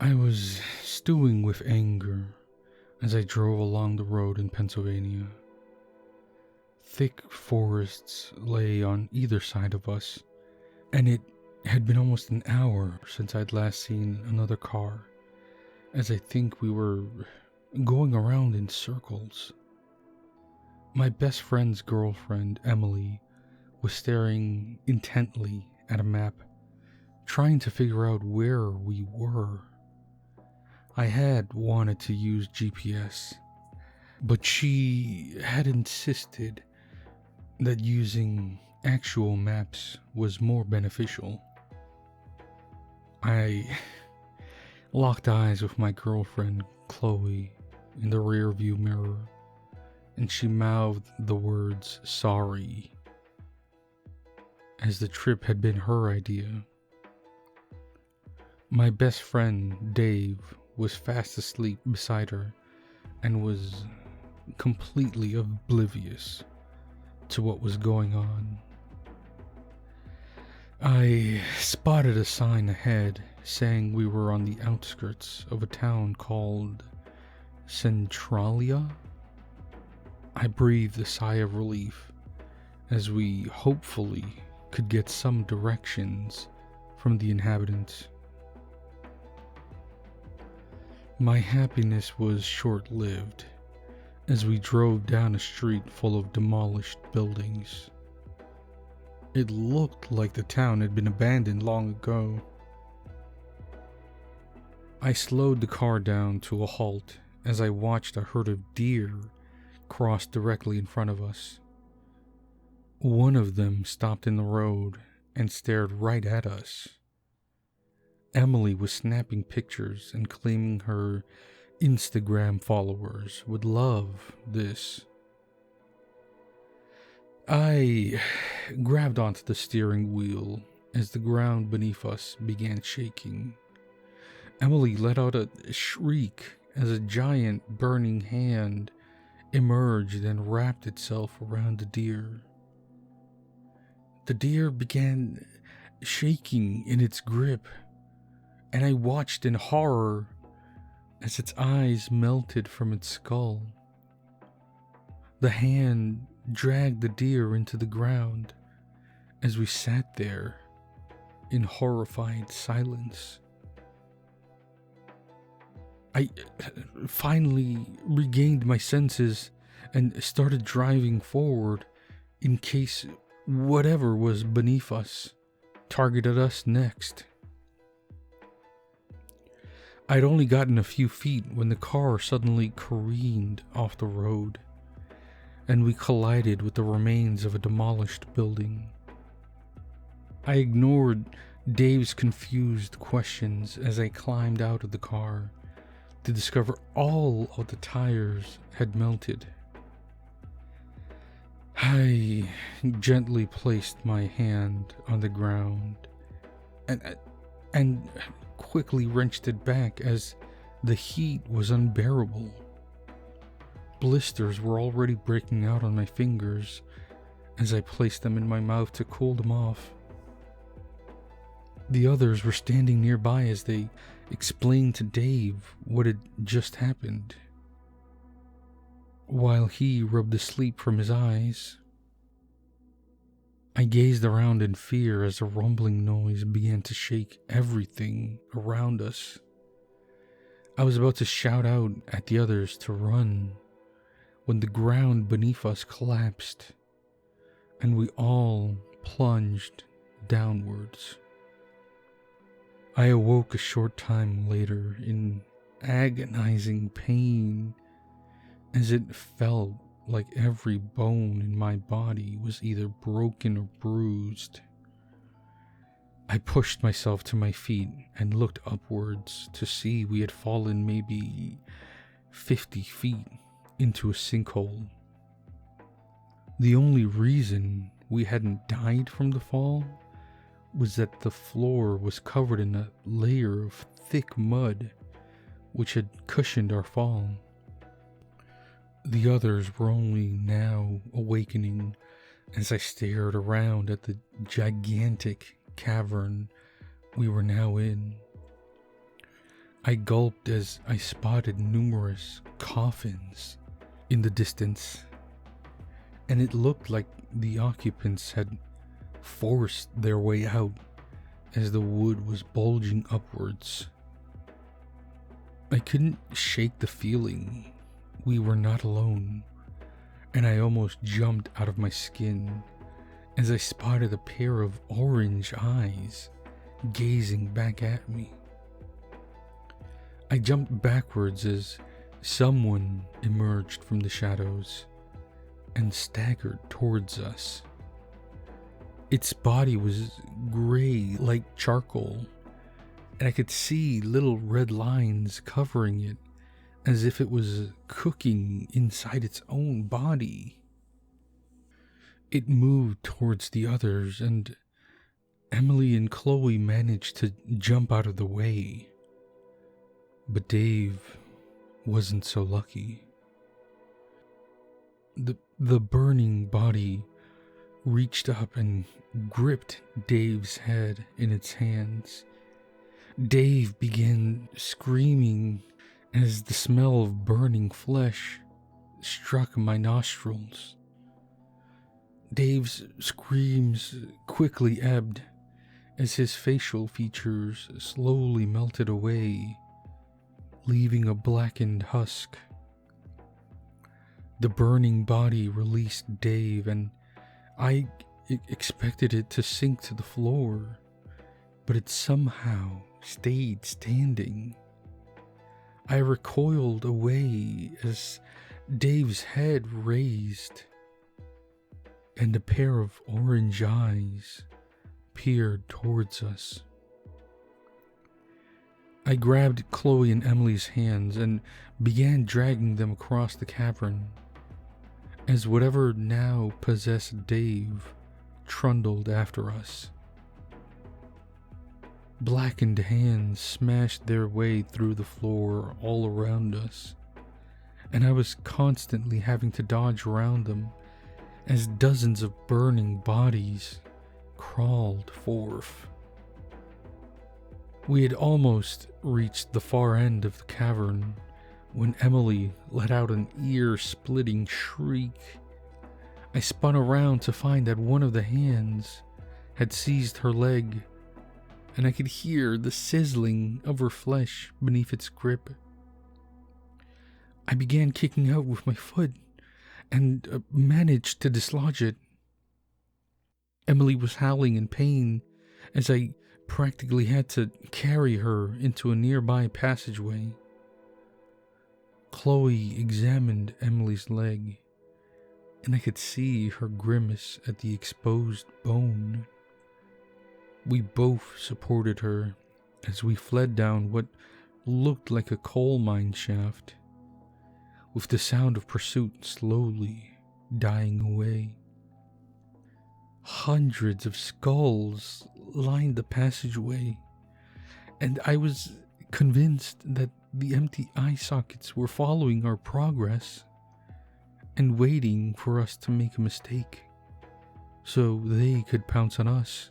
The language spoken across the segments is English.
I was stewing with anger as I drove along the road in Pennsylvania. Thick forests lay on either side of us, and it had been almost an hour since I'd last seen another car, as I think we were going around in circles. My best friend's girlfriend, Emily, was staring intently at a map, trying to figure out where we were. I had wanted to use GPS, but she had insisted that using actual maps was more beneficial. I locked eyes with my girlfriend, Chloe, in the rearview mirror, and she mouthed the words sorry, as the trip had been her idea. My best friend, Dave, was fast asleep beside her and was completely oblivious to what was going on. I spotted a sign ahead saying we were on the outskirts of a town called Centralia. I breathed a sigh of relief as we hopefully could get some directions from the inhabitants. My happiness was short-lived as we drove down a street full of demolished buildings. It looked like the town had been abandoned long ago. I slowed the car down to a halt as I watched a herd of deer cross directly in front of us. One of them stopped in the road and stared right at us. Emily was snapping pictures and claiming her Instagram followers would love this. I grabbed onto the steering wheel as the ground beneath us began shaking. Emily let out a shriek as a giant burning hand emerged and wrapped itself around the deer. The deer began shaking in its grip, and I watched in horror as its eyes melted from its skull. The hand dragged the deer into the ground as we sat there in horrified silence. I finally regained my senses and started driving forward in case whatever was beneath us targeted us next. I'd only gotten a few feet when the car suddenly careened off the road, and we collided with the remains of a demolished building. I ignored Dave's confused questions as I climbed out of the car to discover all of the tires had melted. I gently placed my hand on the ground and quickly wrenched it back as the heat was unbearable. Blisters were already breaking out on my fingers as I placed them in my mouth to cool them off. The others were standing nearby as they explained to Dave what had just happened, while he rubbed the sleep from his eyes. I gazed around in fear as a rumbling noise began to shake everything around us. I was about to shout out at the others to run when the ground beneath us collapsed and we all plunged downwards. I awoke a short time later in agonizing pain as it felt like every bone in my body was either broken or bruised. I pushed myself to my feet and looked upwards to see we had fallen maybe 50 feet into a sinkhole. The only reason we hadn't died from the fall was that the floor was covered in a layer of thick mud which had cushioned our fall. The others were only now awakening as I stared around at the gigantic cavern we were now in. I gulped as I spotted numerous coffins in the distance, and it looked like the occupants had forced their way out as the wood was bulging upwards. I couldn't shake the feeling we were not alone, and I almost jumped out of my skin as I spotted a pair of orange eyes gazing back at me. I jumped backwards as someone emerged from the shadows and staggered towards us. Its body was gray like charcoal, and I could see little red lines covering it as if it was cooking inside its own body. It moved towards the others, and Emily and Chloe managed to jump out of the way. But Dave wasn't so lucky. The burning body reached up and gripped Dave's head in its hands. Dave began screaming as the smell of burning flesh struck my nostrils. Dave's screams quickly ebbed as his facial features slowly melted away, leaving a blackened husk. The burning body released Dave, and I expected it to sink to the floor, but it somehow stayed standing. I recoiled away as Dave's head raised, and a pair of orange eyes peered towards us. I grabbed Chloe and Emily's hands and began dragging them across the cavern, as whatever now possessed Dave trundled after us. Blackened hands smashed their way through the floor all around us, and I was constantly having to dodge around them as dozens of burning bodies crawled forth. We had almost reached the far end of the cavern when Emily let out an ear-splitting shriek. I spun around to find that one of the hands had seized her leg, and I could hear the sizzling of her flesh beneath its grip. I began kicking out with my foot and managed to dislodge it. Emily was howling in pain as I practically had to carry her into a nearby passageway. Chloe examined Emily's leg, and I could see her grimace at the exposed bone. We both supported her as we fled down what looked like a coal mine shaft, with the sound of pursuit slowly dying away. Hundreds of skulls lined the passageway, and I was convinced that the empty eye sockets were following our progress and waiting for us to make a mistake so they could pounce on us.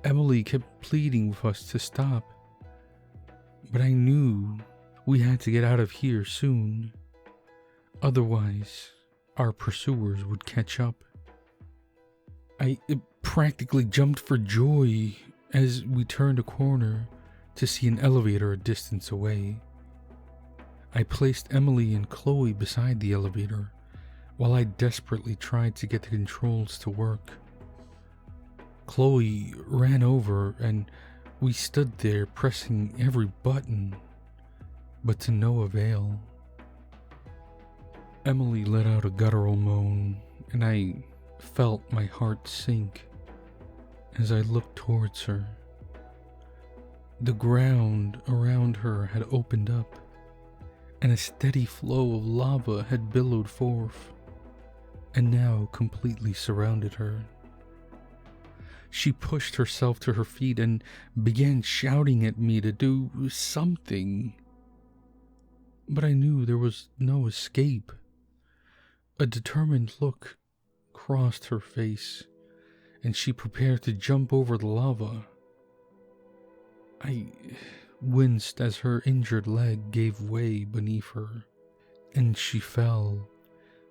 Emily kept pleading with us to stop, but I knew we had to get out of here soon. Otherwise, our pursuers would catch up. I practically jumped for joy as we turned a corner to see an elevator a distance away. I placed Emily and Chloe beside the elevator while I desperately tried to get the controls to work. Chloe ran over and we stood there pressing every button, but to no avail. Emily let out a guttural moan, and I felt my heart sink as I looked towards her. The ground around her had opened up, and a steady flow of lava had billowed forth, and now completely surrounded her. She pushed herself to her feet and began shouting at me to do something. But I knew there was no escape. A determined look crossed her face, and she prepared to jump over the lava. I winced as her injured leg gave way beneath her, and she fell,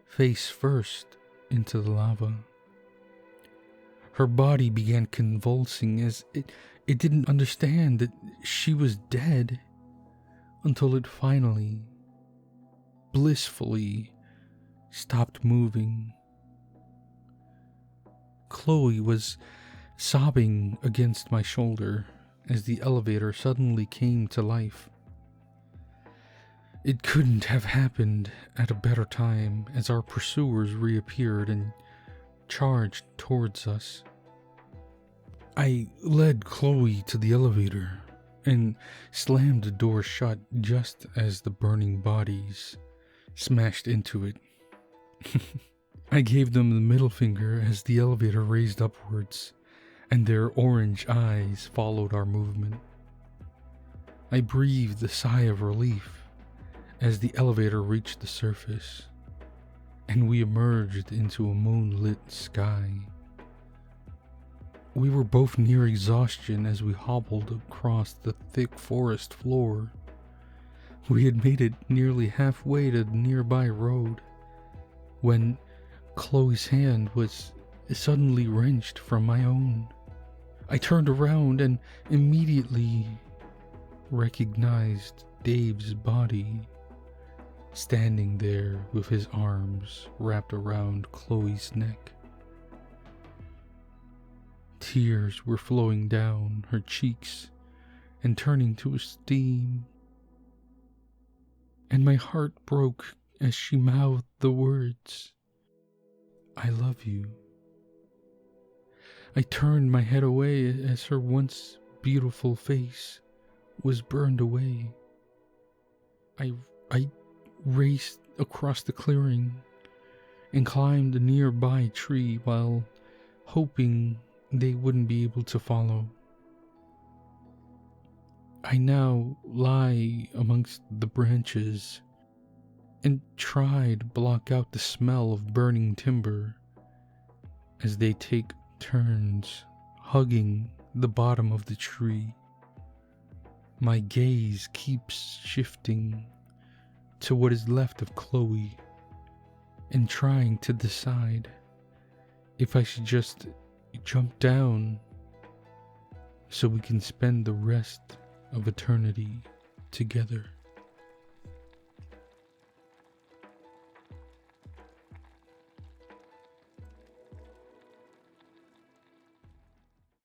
face first, into the lava. Her body began convulsing as it didn't understand that she was dead until it finally, blissfully, stopped moving. Chloe was sobbing against my shoulder as the elevator suddenly came to life. It couldn't have happened at a better time as our pursuers reappeared and charged towards us. I led Chloe to the elevator and slammed the door shut just as the burning bodies smashed into it. I gave them the middle finger as the elevator raised upwards, and their orange eyes followed our movement. I breathed a sigh of relief as the elevator reached the surface, and we emerged into a moonlit sky. We were both near exhaustion as we hobbled across the thick forest floor. We had made it nearly halfway to the nearby road when Chloe's hand was suddenly wrenched from my own. I turned around and immediately recognized Dave's body, standing there with his arms wrapped around Chloe's neck. Tears were flowing down her cheeks and turning to a stream, and my heart broke as she mouthed the words, "I love you." I turned my head away as her once beautiful face was burned away. I raced across the clearing and climbed a nearby tree while hoping they wouldn't be able to follow. I now lie amongst the branches and try to block out the smell of burning timber as they take turns hugging the bottom of the tree. My gaze keeps shifting to what is left of Chloe and trying to decide if I should just jump down so we can spend the rest of eternity together.